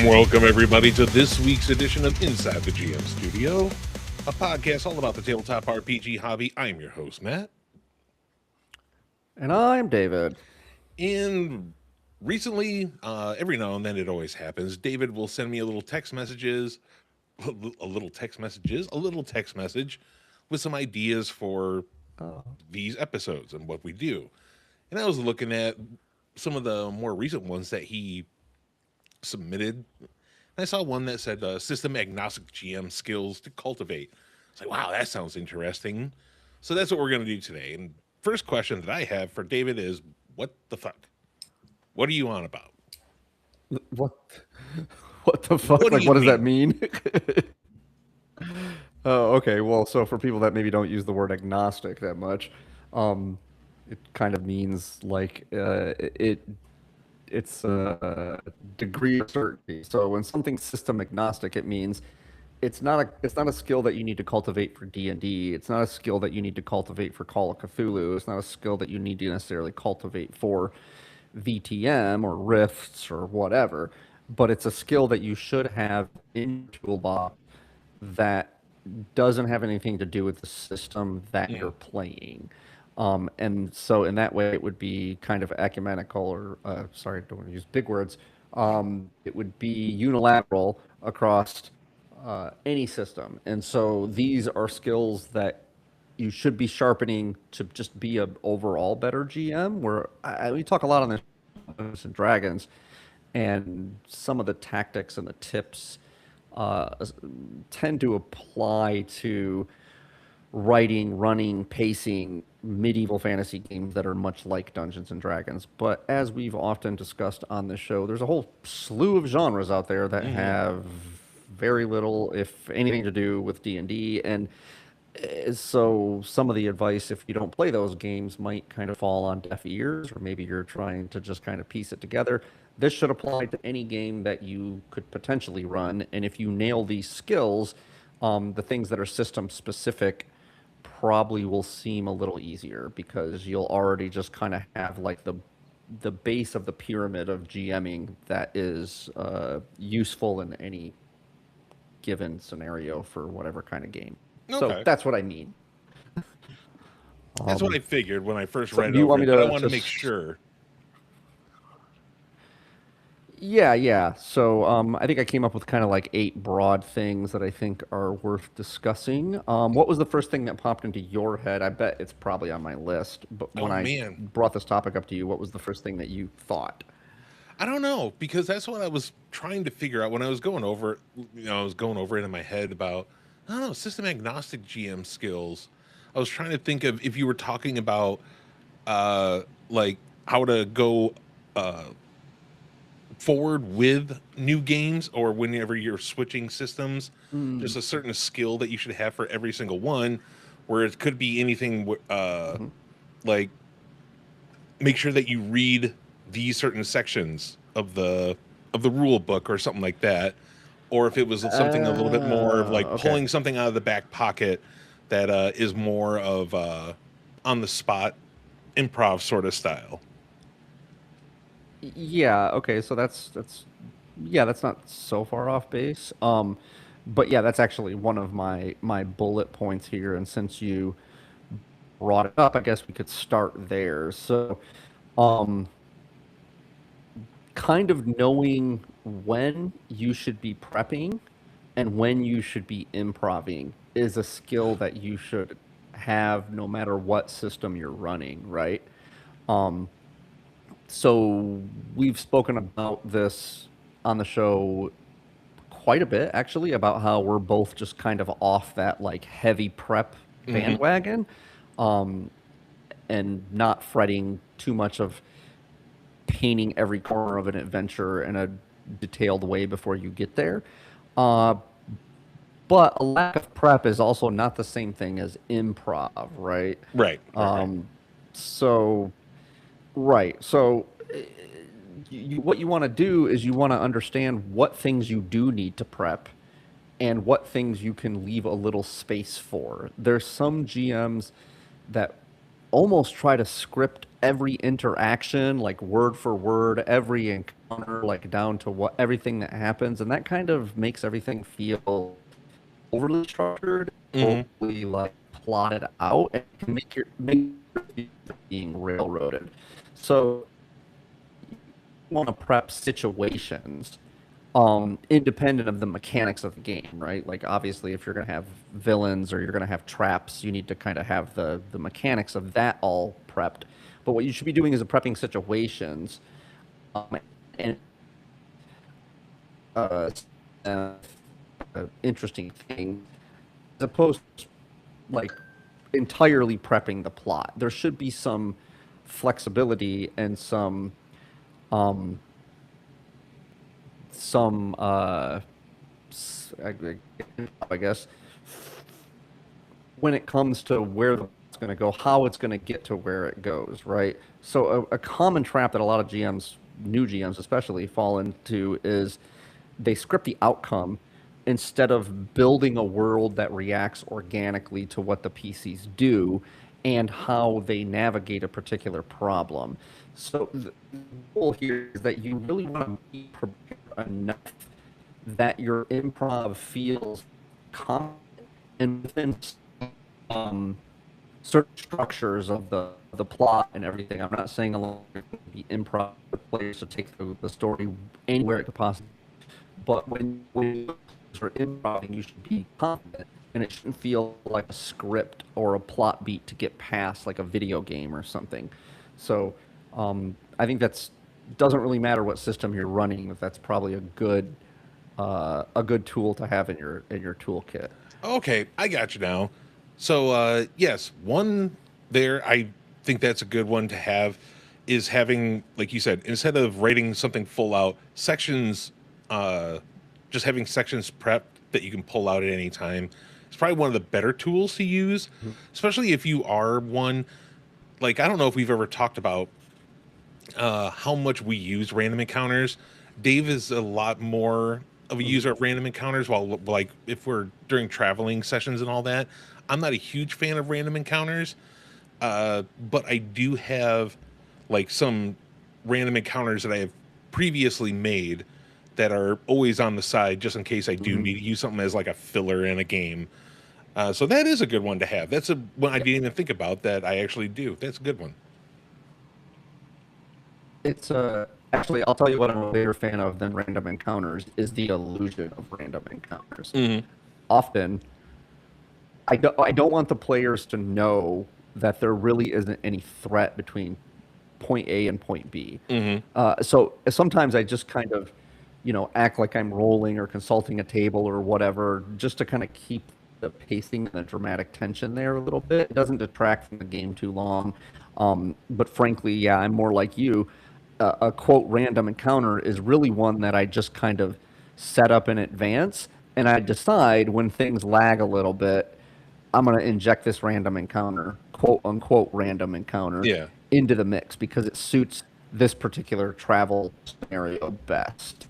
Welcome, everybody, to this week's edition of Inside the GM Studio, a podcast all about the tabletop RPG hobby. I'm your host, Matt. And I'm David. And recently, every now and then, it always happens, David will send me a little text message with some ideas for these episodes and what we do. And I was looking at some of the more recent ones that he submitted. I saw one that said system agnostic GM skills to cultivate. It's like, wow, that sounds interesting. So that's what we're going to do today. And first question that I have for David is, what the fuck? What are you on about? What the fuck? What do Like, you what does mean? that mean? Oh, okay. Well, so for people that maybe don't use the word agnostic that much, it kind of means like it's a degree of certainty. So when something's system agnostic, it means it's not a skill that you need to cultivate for D&D. It's not a skill that you need to cultivate for Call of Cthulhu. It's not a skill that you need to necessarily cultivate for VTM or Rifts or whatever. But it's a skill that you should have in your toolbox that doesn't have anything to do with the system that you're playing. And so in that way, it would be kind of ecumenical, or sorry, I don't want to use big words. It would be unilateral across any system. And so these are skills that you should be sharpening to just be an overall better GM. Where we talk a lot on this Dungeons and Dragons, and some of the tactics and the tips tend to apply to writing, running, pacing medieval fantasy games that are much like Dungeons and Dragons. But as we've often discussed on this show, there's a whole slew of genres out there that have very little, if anything, to do with D&D. And so some of the advice, if you don't play those games, might kind of fall on deaf ears, or maybe you're trying to just kind of piece it together. This should apply to any game that you could potentially run. And if you nail these skills, the things that are system specific probably will seem a little easier, because you'll already just kind of have like the base of the pyramid of GMing that is useful in any given scenario for whatever kind of game. Okay. So that's what I mean. That's what I figured when I first so read do you over want it, me but to I want to just- make sure. Yeah. So I think I came up with kind of like 8 broad things that I think are worth discussing. What was the first thing that popped into your head? I bet it's probably on my list. But when I brought this topic up to you, what was the first thing that you thought? I don't know, because that's what I was trying to figure out when I was going over, I was going over it in my head about, I don't know, system agnostic GM skills. I was trying to think of if you were talking about, like how to go forward with new games, or whenever you're switching systems, just a certain skill that you should have for every single one, where it could be anything, like make sure that you read these certain sections of the rule book or something like that, or if it was something a little bit more of like pulling something out of the back pocket that is more of on the spot improv sort of style. Yeah. Okay. So that's not so far off base. But yeah, that's actually one of my bullet points here. And since you brought it up, I guess we could start there. So, kind of knowing when you should be prepping and when you should be improving is a skill that you should have no matter what system you're running, right? So we've spoken about this on the show quite a bit, actually, about how we're both just kind of off that like heavy prep bandwagon, and not fretting too much of painting every corner of an adventure in a detailed way before you get there. But a lack of prep is also not the same thing as improv, right? Right. Right. Um, so, right. So, what you want to do is you want to understand what things you do need to prep and what things you can leave a little space for. There's some GMs that almost try to script every interaction, like word for word, every encounter, like down to what everything that happens, and that kind of makes everything feel overly structured, Hmm. overly like plotted out, and can make your being railroaded. So you want to prep situations independent of the mechanics of the game, right? Like obviously if you're going to have villains or you're going to have traps, you need to kind of have the mechanics of that all prepped. But what you should be doing is prepping situations um, and uh, uh, interesting thing as opposed to like entirely prepping the plot. There should be some flexibility and um some I guess when it comes to where it's going to go, how it's going to get to where it goes, right? So a common trap that a lot of GMs, new GMs especially, fall into is they script the outcome instead of building a world that reacts organically to what the PCs do and how they navigate a particular problem. So the goal here is that you really want to be prepared enough that your improv feels confident and within um, certain structures of the plot and everything. I'm not saying alone be improv players to take the story anywhere it could possibly, but when you're improv, you should be confident, and it shouldn't feel like a script or a plot beat to get past, like a video game or something. So I think that's doesn't really matter what system you're running. That's probably a good tool to have in your toolkit. Okay, I got you now. So yes, one there I think that's a good one to have is having, like you said, instead of writing something full out, sections just having sections prepped that you can pull out at any time. It's probably one of the better tools to use, Mhm. especially if you are one, like I don't know if we've ever talked about how much we use random encounters. Dave is a lot more of a Mhm. user of random encounters, while like if we're during traveling sessions and all that, I'm not a huge fan of random encounters. But I do have like some random encounters that I have previously made that are always on the side just in case I do Mhm. need to use something as like a filler in a game. So that is a good one to have. That's a one I Yeah. didn't even think about that I actually do. That's a good one. It's actually I'll tell you what I'm a bigger fan of than random encounters is the illusion of random encounters. Hmm. Often I don't want the players to know that there really isn't any threat between point A and point B. Hmm. So sometimes I just kind of, act like I'm rolling or consulting a table or whatever, just to kind of keep the pacing and the dramatic tension there a little bit. It doesn't detract from the game too long. But frankly, yeah, I'm more like you. A quote random encounter is really one that I just kind of set up in advance, and I decide when things lag a little bit, I'm going to inject this random encounter, quote unquote random encounter, Yeah. into the mix because it suits this particular travel scenario best.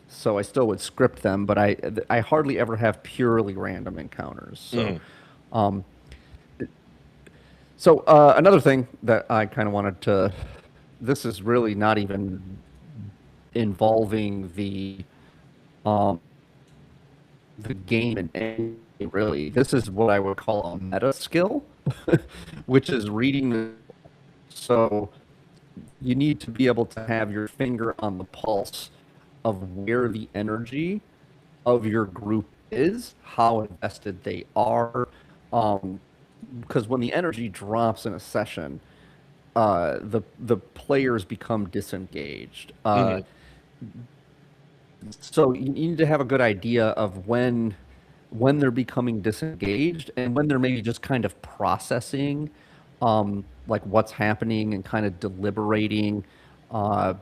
So I still would script them, but I hardly ever have purely random encounters. So Hmm. um, another thing that I kind of wanted to, this is really not even involving um, the game in any way, really. This is what I would call a meta skill, which is reading. So you need to be able to have your finger on the pulse of where the energy of your group is, how invested they are. Um, because when the energy drops in a session, the players become disengaged. Hmm. So you need to have a good idea of when they're becoming disengaged and when they're maybe just kind of processing like what's happening and kind of deliberating. Uh,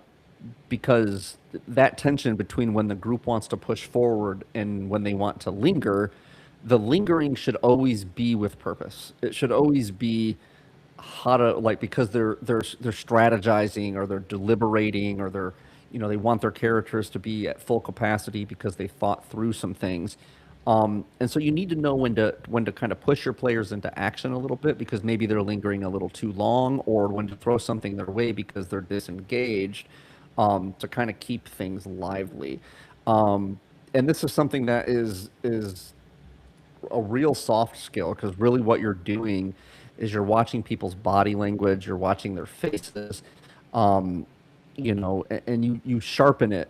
because that tension between when the group wants to push forward and when they want to linger, the lingering should always be with purpose. It should always be how to, like, because they're strategizing, or they're deliberating, or they're, they want their characters to be at full capacity because they thought through some things. And so you need to know when to kind of push your players into action a little bit, because maybe they're lingering a little too long, or when to throw something their way because they're disengaged, to kind of keep things lively. And this is something that is a real soft skill, because really what you're doing is you're watching people's body language, you're watching their faces, um, and you sharpen it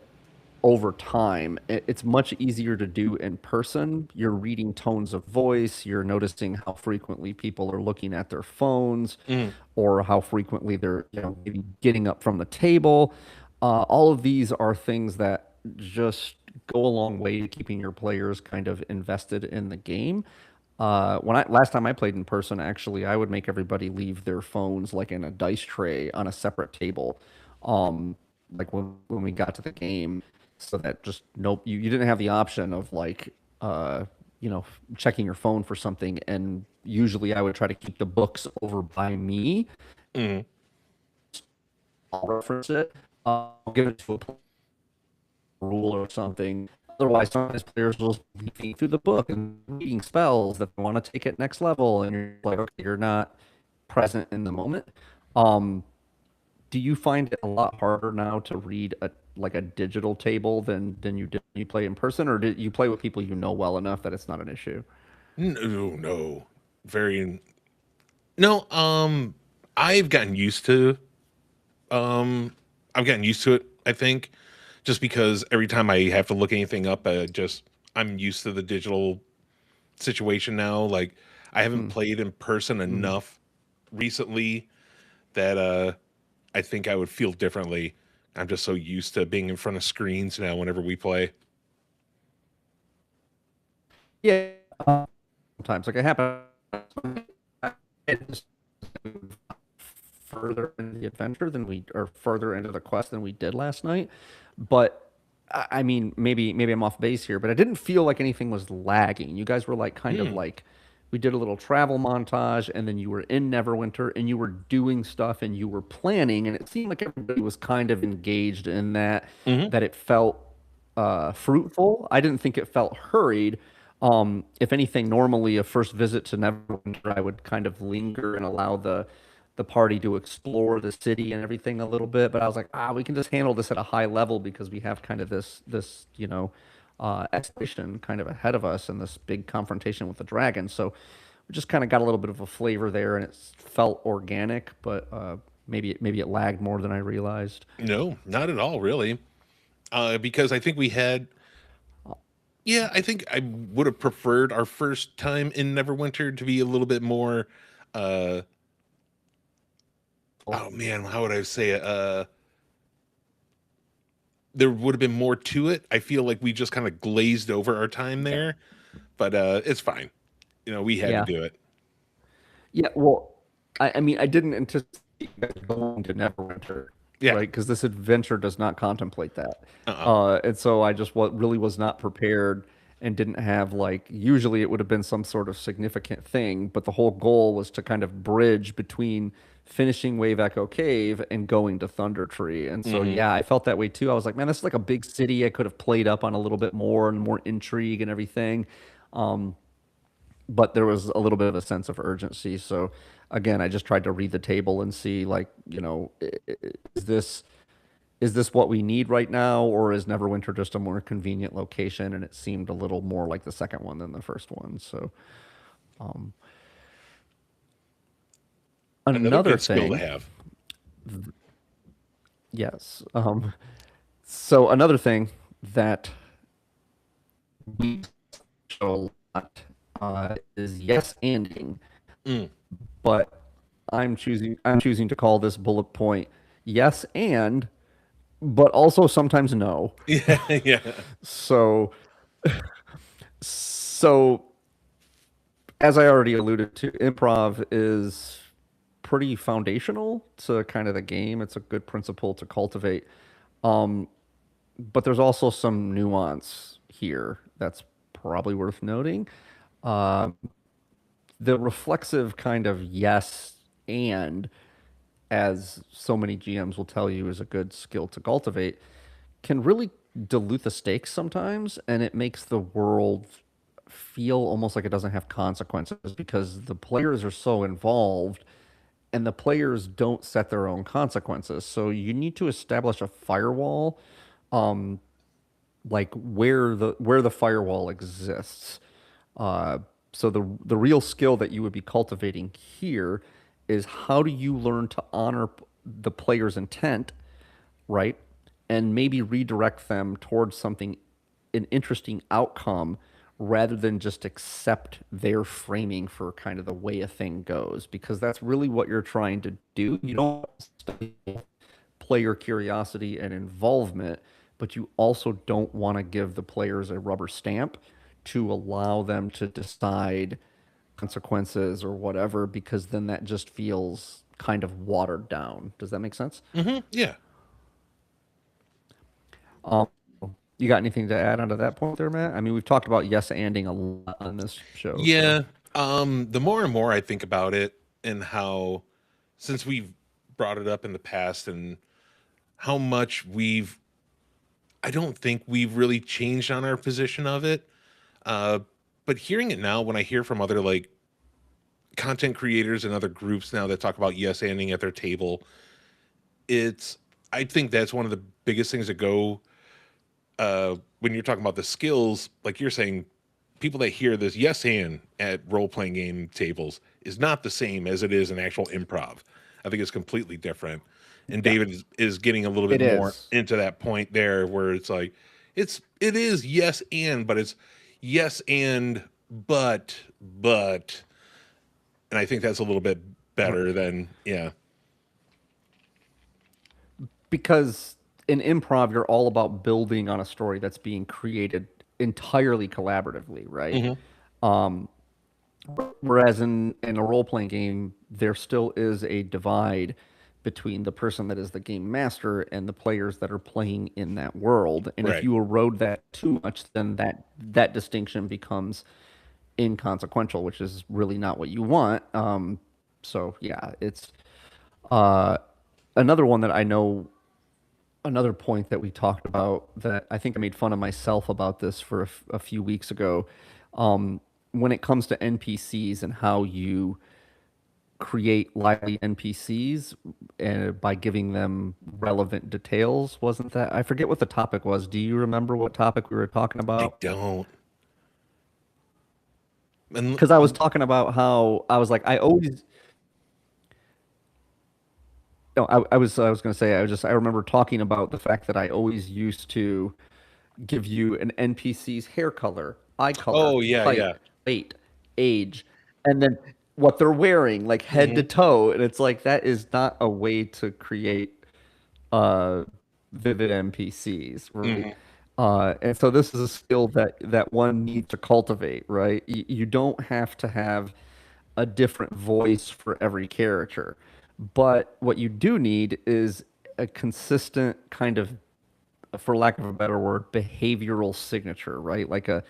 over time. It's much easier to do in person. You're reading tones of voice, you're noticing how frequently people are looking at their phones, Mm. or how frequently they're, maybe getting up from the table. All of these are things that just go a long way to keeping your players kind of invested in the game. When I last time I played in person, actually, I would make everybody leave their phones like in a dice tray on a separate table. Like when we got to the game, so that just nope, you didn't have the option of like checking your phone for something. And usually I would try to keep the books over by me. Mm. I'll reference it. I'll give it to a rule or something. Otherwise, sometimes players will just be reading through the book and reading spells that they want to take it next level, and you're like, okay, you're not present in the moment. Um, do you find it a lot harder now to read a digital table than you did when you play in person, or did you play with people you know well enough that it's not an issue? No, no, very no. I've gotten used to I've gotten used to it. I think just because every time I have to look anything up, I'm used to the digital situation now. Like I haven't Mm, played in person mm. enough recently that I think I would feel differently. I'm just so used to being in front of screens now whenever we play. Yeah, sometimes like it happens. It's further in the adventure than we or further into the quest than we did last night. But I mean, maybe I'm off base here, but I didn't feel like anything was lagging. You guys were like kind of Hmm. like we did a little travel montage, and then you were in Neverwinter, and you were doing stuff, and you were planning, and it seemed like everybody was kind of engaged in that, Hmm. that it felt fruitful. I didn't think it felt hurried. If anything, normally a first visit to Neverwinter, I would kind of linger and allow the party to explore the city and everything a little bit. But I was like, we can just handle this at a high level because we have kind of this expedition kind of ahead of us and this big confrontation with the dragon. So we just kind of got a little bit of a flavor there, and it felt organic, but maybe it lagged more than I realized. No, not at all, really. Because I think we had, yeah, I think I would have preferred our first time in Neverwinter to be a little bit more. Uh, oh man, how would I say it? There would have been more to it. I feel like we just kind of glazed over our time there, but it's fine. We had to Yeah. do it. Yeah, well, I mean, I didn't anticipate you guys going to Neverwinter, Yeah. right? Because this adventure does not contemplate that. Uh-uh. And so I just really was not prepared, and didn't have like, usually it would have been some sort of significant thing, but the whole goal was to kind of bridge between finishing Wave Echo Cave and going to Thunder Tree. And so, Hmm. yeah, I felt that way too. I was like, man, this is like a big city. I could have played up on a little bit more and more intrigue and everything. Um, but there was a little bit of a sense of urgency. So again, I just tried to read the table and see, like, is this what we need right now, or is Neverwinter just a more convenient location? And it seemed a little more like the second one than the first one. So um, Another another good skill to thing, have. yes. So another thing that we show a lot is yes anding, Mm. but I'm choosing to call this bullet point yes and, but also sometimes no. Yeah, yeah. So so as I already alluded to, improv is pretty foundational to kind of the game. It's a good principle to cultivate. But there's also some nuance here that's probably worth noting. Uh, the reflexive kind of yes and, as so many GMs will tell you is a good skill to cultivate, can really dilute the stakes sometimes, and it makes the world feel almost like it doesn't have consequences because the players are so involved and the players don't set their own consequences. So you need to establish a firewall, like where the firewall exists. Uh, so the real skill that you would be cultivating here is how do you learn to honor the player's intent, right? And maybe redirect them towards something, an interesting outcome, rather than just accept their framing for kind of the way a thing goes, because that's really what you're trying to do. You don't study player curiosity and involvement, but you also don't want to give the players a rubber stamp to allow them to decide consequences or whatever, because then that just feels kind of watered down. Does that make sense? Yeah. Um, you got anything to add onto that point there, Matt? I mean, we've talked about yes anding a lot on this show, so. Yeah. The more and more I think about it, and how, since we've brought it up in the past, and how much I don't think we've really changed on our position of it. Uh, but hearing it now, when I hear from other like content creators and other groups now that talk about yes anding at their table, it's, I think that's one of the biggest things that go, when you're talking about the skills, like you're saying, people that hear this yes and at role playing game tables is not the same as it is in actual improv. I think it's completely different. And Yeah, David is getting a little bit it more is. into that point there, where it's like it is yes and, but it's yes and but, and I think that's a little bit better than, yeah. Because in improv, you're all about building on a story that's being created entirely collaboratively, right? Hmm. Um, Whereas in a role playing game, there still is a divide between the person that is the game master and the players that are playing in that world. And if Right. you erode that too much, then that distinction becomes inconsequential, which is really not what you want. So yeah, it's uh, another one that I know. Another point that we talked about that I think I made fun of myself about this for a few weeks ago. Um, when it comes to NPCs and how you create lively NPCs by giving them relevant details, wasn't that? I forget what the topic was. Do you remember what topic we were talking I about? don't. And Because I was talking about how I was like, I always, no, I was going to say, I remember talking about the fact that I always used to give you an NPC's hair color, eye color, oh yeah, height, yeah. weight, age, and then what they're wearing, like head to Hmm. toe. And it's like that is not a way to create uh vivid NPCs, right? Hmm. And so this is a skill that one needs to cultivate, right? You don't have to have a different voice for every character, but what you do need is a consistent kind of, for lack of a better word, behavioral signature, right? Like a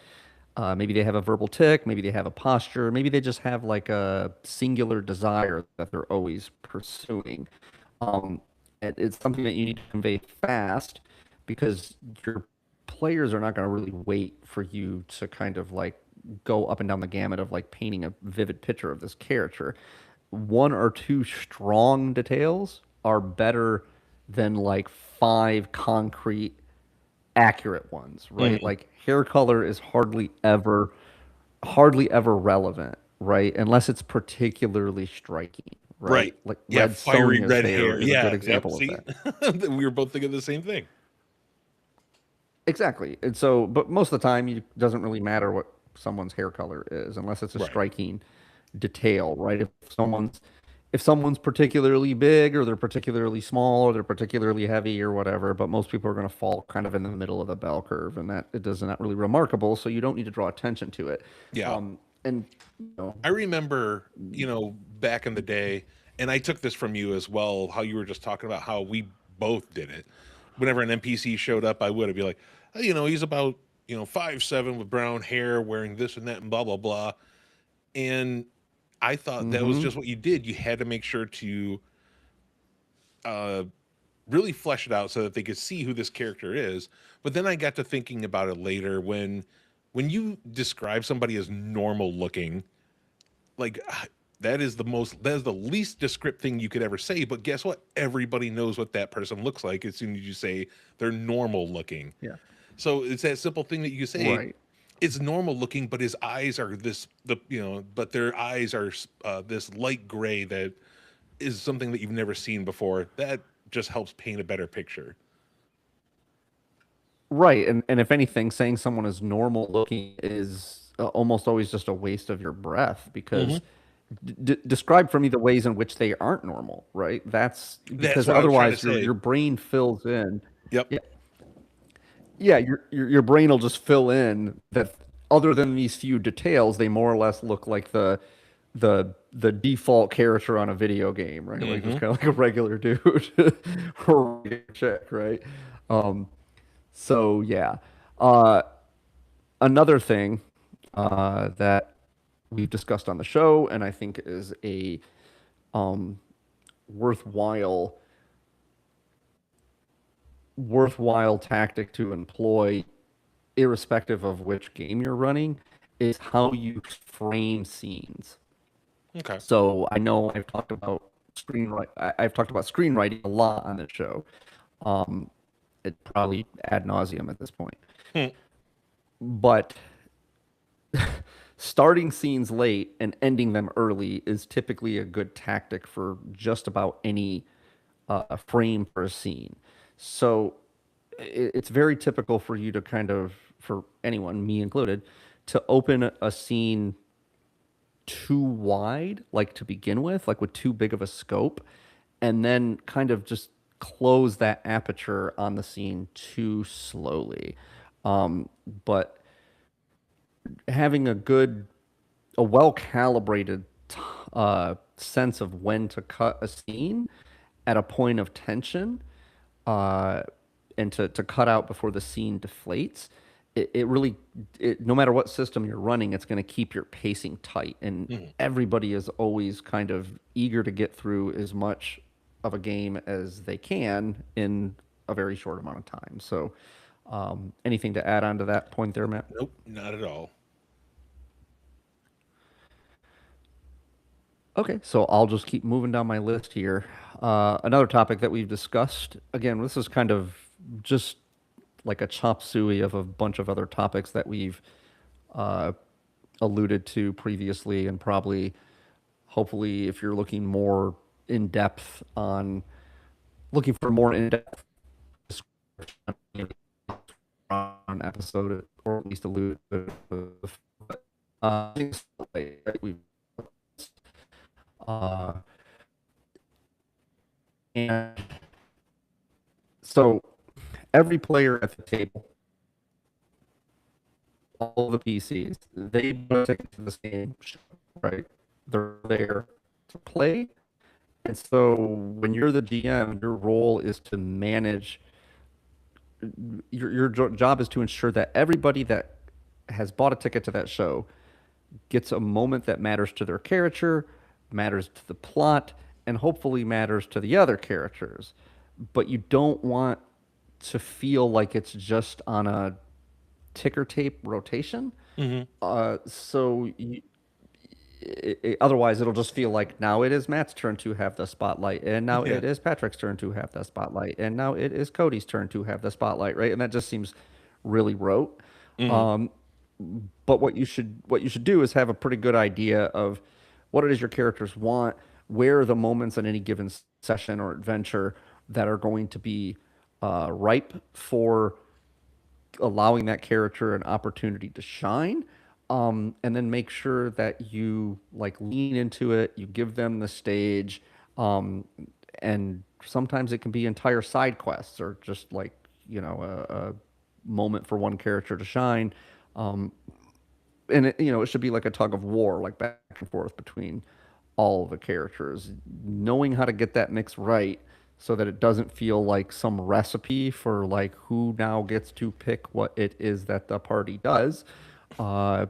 maybe they have a verbal tick, maybe they have a posture, maybe they just have like a singular desire that they're always pursuing. It's something that you need to convey fast because your players are not going to really wait for you to kind of like go up and down the gamut of like painting a vivid picture of this character. One or two strong details are better than like five concrete accurate ones, right? Hmm. Like hair color is hardly ever relevant, right? Unless it's particularly striking, right? Right. Like Yeah, Red fiery Sonja's red hair hair. is a good Yeah. Yep. example of See, that. we were both thinking the same thing. Exactly. And so, but most of the time, it doesn't really matter what someone's hair color is, unless it's a Right. striking detail, right? If someone's particularly big, or they're particularly small, or they're particularly heavy, or whatever, but most people are going to fall kind of in the middle of the bell curve, and that it does not really remarkable, so you don't need to draw attention to it. Yeah. And know, I remember, back in the day, and I took this from you as well, how you were just talking about how we both did it. whenever an NPC showed up, I would be like, oh, he's about 5'7" with brown hair, wearing this and that, and blah blah blah. And I thought that was Mm-hmm. just what you did. You had to make sure to uh, really flesh it out so that they could see who this character is. But then I got to thinking about it later when you describe somebody as normal looking, like that is the least descriptive thing you could ever say. But guess what? Everybody knows what that person looks like as soon as you say they're normal looking. Yeah. So it's that simple thing that you say. Right. It's normal looking, but his eyes are but their eyes are this light gray that is something that you've never seen before. That just helps paint a better picture. Right. And if anything, saying someone is normal looking is almost always just a waste of your breath Hmm. because describe for me the ways in which they aren't normal, right? That's That's because what I was trying to otherwise say. your brain fills in. Yep. Yeah, yeah, your brain will just fill in that other than these few details, they more or less look like the default character on a video game, right? Like just Hmm. kind of like a regular dude or a regular chick, right? Um, so yeah. Uh, Another thing that we've discussed on the show, and I think is a um, worthwhile worthwhile tactic to employ, irrespective of which game you're running, is how you frame scenes. Okay. So I know I've talked about screenwriting a lot on the show. Um, it probably ad nauseum at this point. Hmm. But starting scenes late and ending them early is typically a good tactic for just about any frame for a scene. So it's very typical for you to for anyone, me included, to open a scene too wide, like to begin with, like with too big of a scope, and then kind of just close that aperture on the scene too slowly. But having a well calibrated sense of when to cut a scene at a point of tension, uh, and to cut out before the scene deflates, it really, no matter what system you're running, it's going to keep your pacing tight. And Hmm. everybody is always kind of eager to get through as much of a game as they can in a very short amount of time. So, anything to add on to that point there, Matt? Nope, not at all. Okay, so I'll just keep moving down my list here. Another topic that we've discussed, again, this is kind of just like a chop suey of a bunch of other topics that we've uh, alluded to previously, and probably, hopefully, if you're looking more in depth on looking for more in depth on an episode, or at least allude to, things like we uh, and so every player at the table, all the PCs, they bought a ticket to this game, right? They're there to play. And so when you're the GM, your role is to manage, your job is to ensure that everybody that has bought a ticket to that show gets a moment that matters to their character, matters to the plot, and hopefully matters to the other characters. But you don't want to feel like it's just on a ticker tape rotation. Hmm. Otherwise, it'll just feel like now it is Matt's turn to have the spotlight, and now Yeah. it is Patrick's turn to have the spotlight, and now it is Cody's turn to have the spotlight, right? And that just seems really rote. Hmm. Um, but what you should do is have a pretty good idea of what it is your characters want, where are the moments in any given session or adventure that are going to be ripe for allowing that character an opportunity to shine, and then make sure that you like lean into it, you give them the stage, um, and sometimes it can be entire side quests or just like a moment for one character to shine. um, and it should be like a tug of war, like back and forth between all the characters, knowing how to get that mix right, so that it doesn't feel like some recipe for like who now gets to pick what it is that the party does. Uh,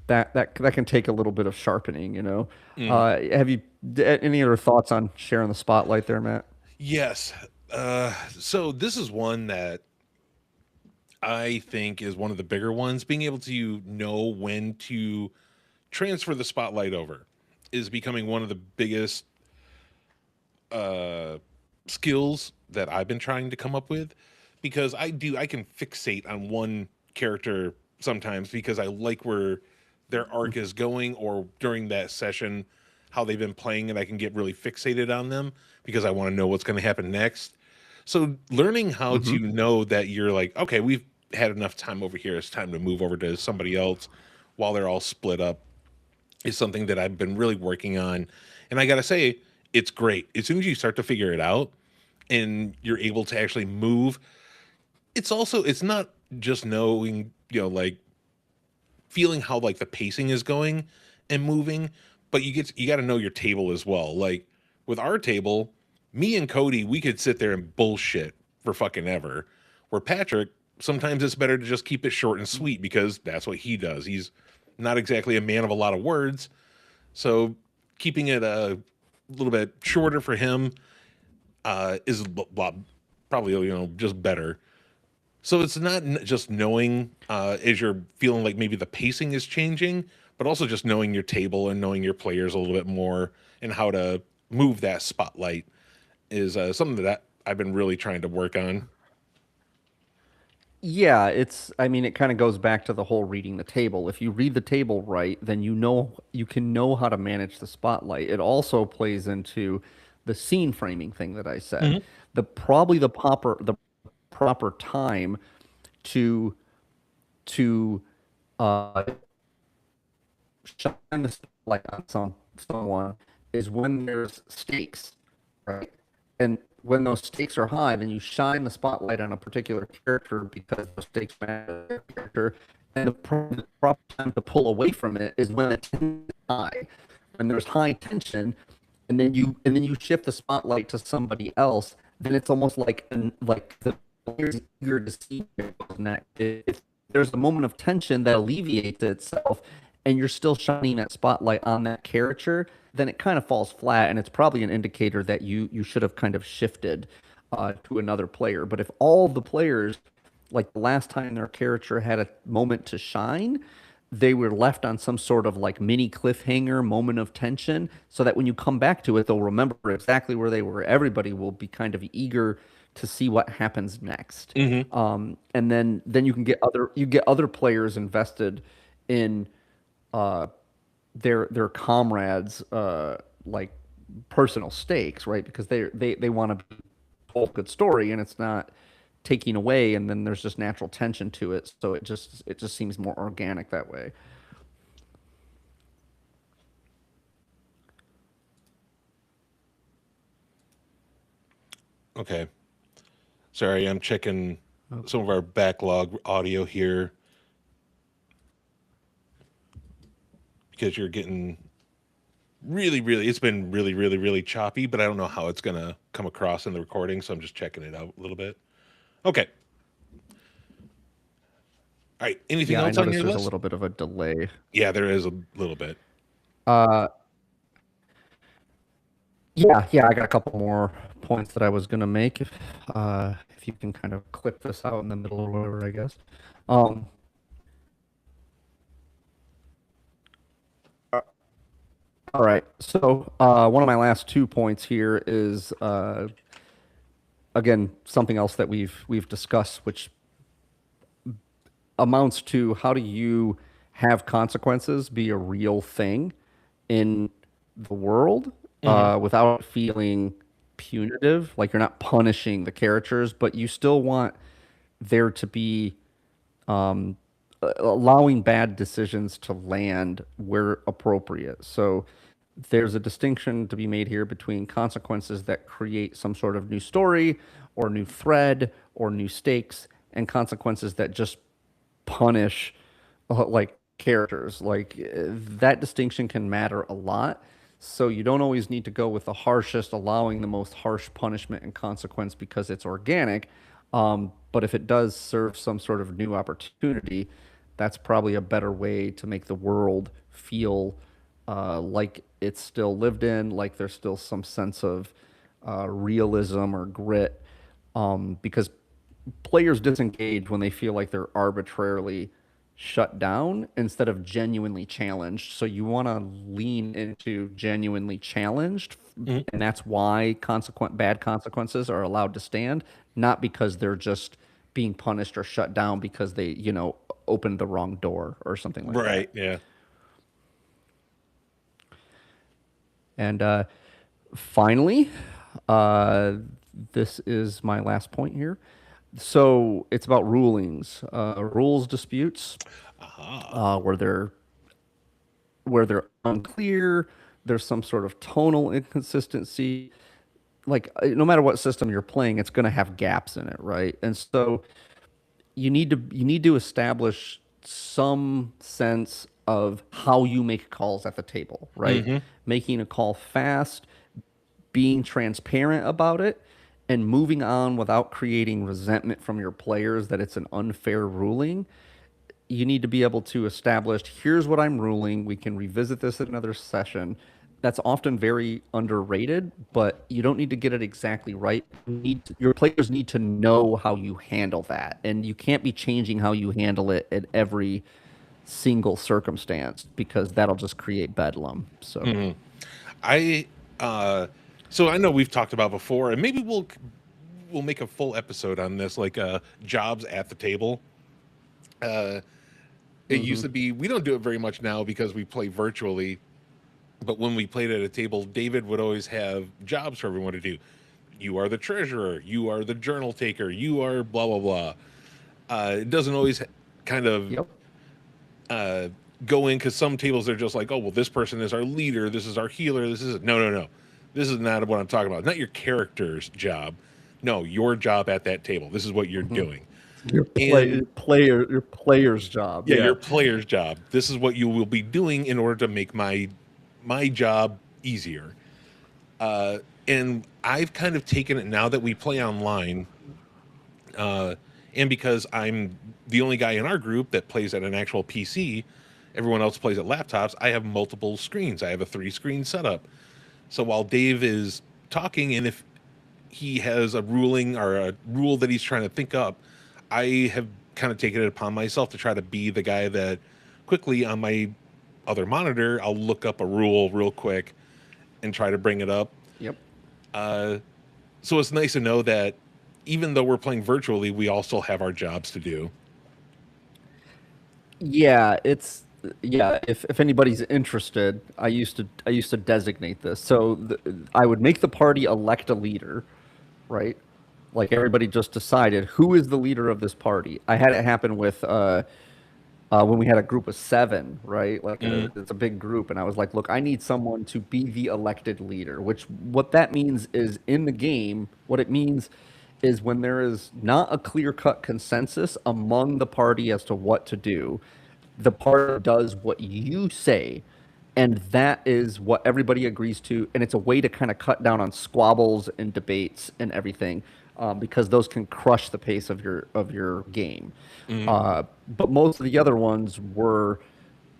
that can take a little bit of sharpening, you know. Mm. Have you any other thoughts on sharing the spotlight there, Matt? Yes. So this is one that I think is one of the bigger ones. Being able to know when to transfer the spotlight over is becoming one of the biggest uh, skills that I've been trying to come up with, because I can fixate on one character sometimes because I like where their arc is going, or during that session how they've been playing, and I can get really fixated on them because I want to know what's going to happen next. So learning how Mm-hmm. to know that you're like, okay, we've had enough time over here, it's time to move over to somebody else while they're all split up, is something that I've been really working on. And I got to say, it's great. As soon as you start to figure it out and you're able to actually move, it's not just knowing, like feeling how like the pacing is going and moving, but you got to know your table as well. Like with our table, me and Cody, we could sit there and bullshit for fucking ever. Where Patrick, sometimes it's better to just keep it short and sweet because that's what he does. He's not exactly a man of a lot of words, so keeping it a little bit shorter for him is probably just better. So it's not just knowing as you're feeling like maybe the pacing is changing, but also just knowing your table and knowing your players a little bit more and how to move that spotlight is something that I've been really trying to work on. Yeah, I mean, it kind of goes back to the whole reading the table. If you read the table right, then you can know how to manage the spotlight. It also plays into the scene framing thing that I said. Hmm. The proper time to to uh shine the spotlight on someone is when there's stakes, right? And when those stakes are high, then you shine the spotlight on a particular character because the stakes matter to that character. And the proper time to pull away from it is when it's high, when there's high tension, and then you shift the spotlight to somebody else. Then it's almost like the player's eager to see where it goes next. If there's a moment of tension that alleviates itself, and you're still shining that spotlight on that character, then it kind of falls flat, and it's probably an indicator that you should have kind of shifted to another player. But if all the players, like the last time their character had a moment to shine, they were left on some sort of like mini cliffhanger moment of tension, so that when you come back to it, they'll remember exactly where they were. Everybody will be kind of eager to see what happens next. Hmm. And then you get other players invested in uh, their comrades like personal stakes, right? Because they want to told a good story, and it's not taking away, and then there's just natural tension to it, so it just seems more organic that way. Okay. Sorry, I'm checking some of our backlog audio here because you're getting it's been really, really, really choppy, but I don't know how it's going to come across in the recording. So I'm just checking it out a little bit. Okay. All right. Anything Yeah, I else on noticed your there's a list? little bit of a delay. Yeah, there is a little bit. uh yeah, I got a couple more points that I was gonna make, if you can kind of clip this out in the middle or whatever, I guess. um all right, so one of my last 2 points here is again something else that we've discussed, which amounts to how do you have consequences be a real thing in the world Hmm. without feeling punitive, like you're not punishing the characters, but you still want there to be allowing bad decisions to land where appropriate. So there's a distinction to be made here between consequences that create some sort of new story or new thread or new stakes, and consequences that just punish like characters. Like that distinction can matter a lot. So you don't always need to go with the harshest, allowing the most harsh punishment and consequence because it's organic. But if it does serve some sort of new opportunity, that's probably a better way to make the world feel like it's still lived in, like there's still some sense of realism or grit, because players disengage when they feel like they're arbitrarily shut down instead of genuinely challenged. So you want to lean into genuinely challenged, Mhm. and that's why consequent bad consequences are allowed to stand, not because they're just being punished or shut down because they, opened the wrong door or something like that. Right. Yeah. And finally, uh, this is my last point here. So it's about rulings, rules disputes, Aha. where they're unclear. There's some sort of tonal inconsistency. Like no matter what system you're playing, it's going to have gaps in it, right? And so you need to establish some sense of how you make calls at the table, right? Hmm. Making a call fast, being transparent about it, and moving on without creating resentment from your players that it's an unfair ruling. You need to be able to establish, here's what I'm ruling. We can revisit this in another session. That's often very underrated, but you don't need to get it exactly right. Your players need to know how you handle that, and you can't be changing how you handle it at every single circumstance because that'll just create bedlam. So, Hmm. I so I know we've talked about before, and maybe we'll make a full episode on this, like jobs at the table. Uh, it used mhm. to be, we don't do it very much now because we play virtually, but when we played at a table, David would always have jobs for everyone to do. You are the treasurer, you are the journal taker, you are blah blah blah. It doesn't always kind of Yep. uh, go in, because some tables are just like, oh well, this person is our leader, this is our healer, this is no. This is not what I'm talking about. Not your character's job. No, your job at that table. This is what you're Mhm. doing. And Your player's job. yeah, Yeah. your player's job. This is what you will be doing in order to make my job easier. Uh, and I've kind of taken it now that we play online, uh, and because I'm the only guy in our group that plays at an actual PC, everyone else plays at laptops. I have multiple screens. I have a 3-screen setup. So while Dave is talking, and if he has a ruling or a rule that he's trying to think up, I have kind of taken it upon myself to try to be the guy that quickly on my other monitor, I'll look up a rule real quick and try to bring it up. Yep. Uh, so it's nice to know that even though we're playing virtually, we all still have our jobs to do. Yeah, if anybody's interested, I used to designate this. So I would make the party elect a leader, right? Like everybody just decided who is the leader of this party. I had it happen with when we had a group of 7, right? Like Mhm. it's a big group, and I was like, look, I need someone to be the elected leader. Which what that means is in the game, what it means is when there is not a clear-cut consensus among the party as to what to do, the party does what you say, and that is what everybody agrees to, and it's a way to kind of cut down on squabbles and debates and everything, because those can crush the pace of your game. Mhm. But most of the other ones were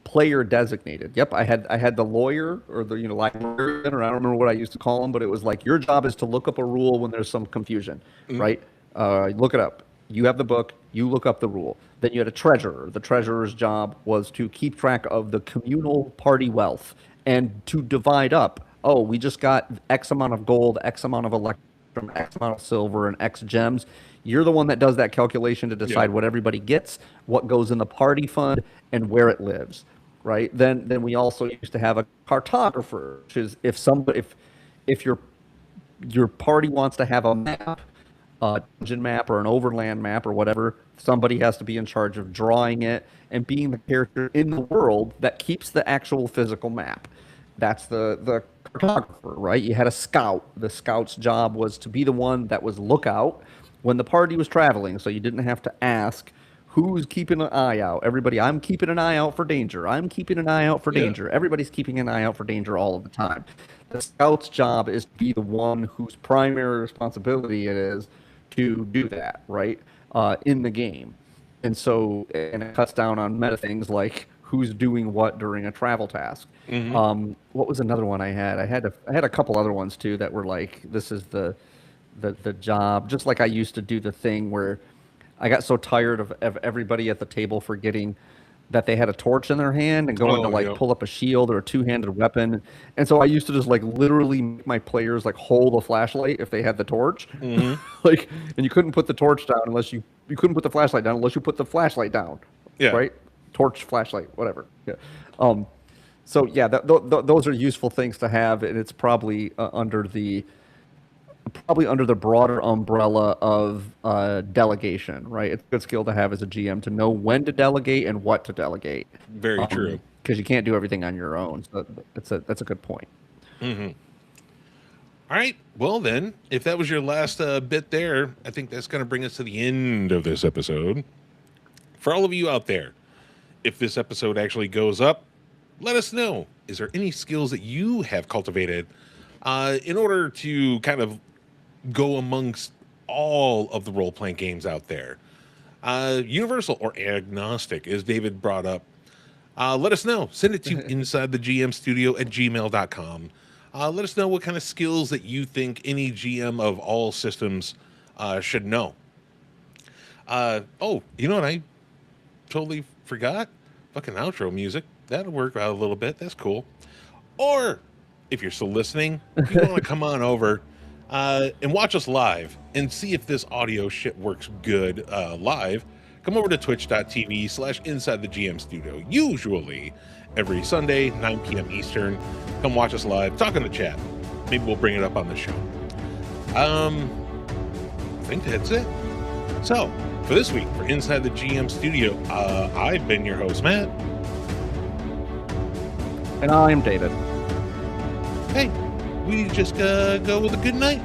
player designated. Yep, I had the lawyer or the librarian, or I don't remember what I used to call them, but it was like your job is to look up a rule when there's some confusion, Mhm. right? Look it up. You have the book. You look up the rule. Then you had a treasurer. The treasurer's job was to keep track of the communal party wealth and to divide up. Oh, we just got X amount of gold, X amount of electrum, X amount of silver, and X gems. You're the one that does that calculation to Yeah. decide what everybody gets, what goes in the party fund, and where it lives, right? Then we also used to have a cartographer, which is if your party wants to have a map, a dungeon map or an overland map or whatever, somebody has to be in charge of drawing it and being the character in the world that keeps the actual physical map. That's the cartographer, right? You had a scout. The scout's job was to be the one that was lookout when the party was traveling, so you didn't have to ask who's keeping an eye out? Everybody, I'm keeping an eye out for danger. I'm keeping an eye out for Yeah. danger. Everybody's keeping an eye out for danger all of the time. The scout's job is to be the one whose primary responsibility it is to do that, right? In the game. And so, and it cuts down on meta things like who's doing what during a travel task. What was another one I had? I had a couple other ones too that were like, this is the job. Just like I used to do the thing where I got so tired of everybody at the table forgetting that they had a torch in their hand and going to like yeah. pull up a shield or a two-handed weapon. And so I used to just like literally make my players like hold a flashlight if they had the torch. Like, and you couldn't put the torch down unless you couldn't put the flashlight down unless you put the flashlight down. Yeah. Right? Torch, flashlight, whatever. Yeah. So yeah, those are useful things to have, and it's probably under the broader umbrella of delegation, right? It's a good skill to have as a GM to know when to delegate and what to delegate. Very true. Because you can't do everything on your own. So that's a good point. All right. Well, then, if that was your last bit there, I think that's going to bring us to the end of this episode. For all of you out there, if this episode actually goes up, let us know. Is there any skills that you have cultivated in order to kind of go amongst all of the role-playing games out there? Universal or agnostic, as David brought up. Let us know. Send it to insidethegmstudio@gmail.com. Let us know what kind of skills that you think any GM of all systems should know. Oh, you know what I totally forgot? Fucking outro music. That'll work out a little bit. That's cool. Or if you're still listening, if you want to come on over and watch us live and see if this audio shit works good live, come over to twitch.tv/InsideTheGMStudio. Usually every Sunday, 9 p.m. Eastern. Come watch us live. Talk in the chat. Maybe we'll bring it up on the show. I think that's it. So, for this week, for Inside the GM Studio, I've been your host, Matt. And I'm David. Hey, we just go with a good night.